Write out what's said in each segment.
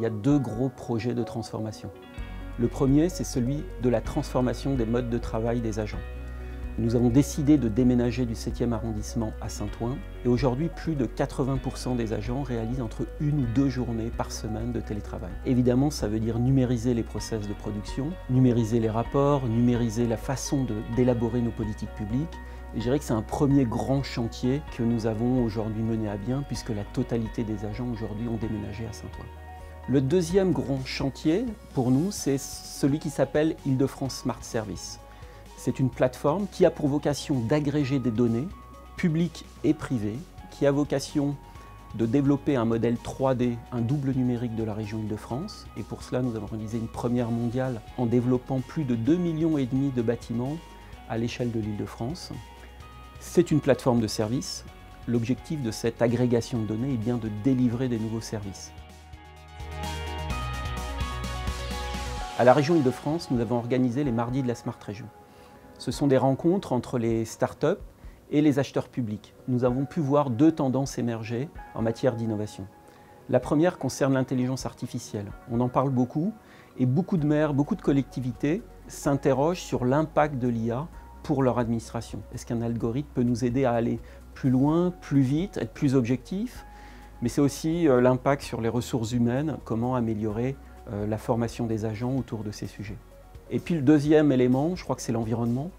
il y a deux gros projets de transformation. Le premier, c'est celui de la transformation des modes de travail des agents. Nous avons décidé de déménager du 7e arrondissement à Saint-Ouen et aujourd'hui, plus de 80% des agents réalisent entre 1 ou 2 journées par semaine de télétravail. Évidemment, ça veut dire numériser les process de production, numériser les rapports, numériser la façon d'élaborer nos politiques publiques. Et je dirais que c'est un premier grand chantier que nous avons aujourd'hui mené à bien puisque la totalité des agents aujourd'hui ont déménagé à Saint-Ouen. Le deuxième grand chantier pour nous, c'est celui qui s'appelle Île-de-France Smart Service. C'est une plateforme qui a pour vocation d'agréger des données publiques et privées, qui a vocation de développer un modèle 3D, un double numérique de la région Île-de-France. Et pour cela, nous avons réalisé une première mondiale en développant plus de 2,5 millions de bâtiments à l'échelle de l'Île-de-France. C'est une plateforme de services. L'objectif de cette agrégation de données est bien de délivrer des nouveaux services. À la région Île-de-France, nous avons organisé les mardis de la Smart Région. Ce sont des rencontres entre les startups et les acheteurs publics. Nous avons pu voir deux tendances émerger en matière d'innovation. La première concerne l'intelligence artificielle. On en parle beaucoup et beaucoup de maires, beaucoup de collectivités s'interrogent sur l'impact de l'IA pour leur administration. Est-ce qu'un algorithme peut nous aider à aller plus loin, plus vite, être plus objectif? Mais c'est aussi l'impact sur les ressources humaines, comment améliorer la formation des agents autour de ces sujets. Et puis le deuxième élément, je crois que c'est l'environnement.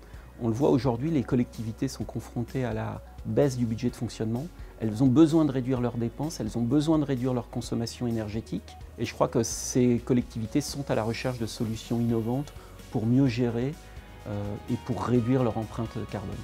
On le voit aujourd'hui, les collectivités sont confrontées à la baisse du budget de fonctionnement. Elles ont besoin de réduire leurs dépenses, elles ont besoin de réduire leur consommation énergétique. Et je crois que ces collectivités sont à la recherche de solutions innovantes pour mieux gérer et pour réduire leur empreinte carbone.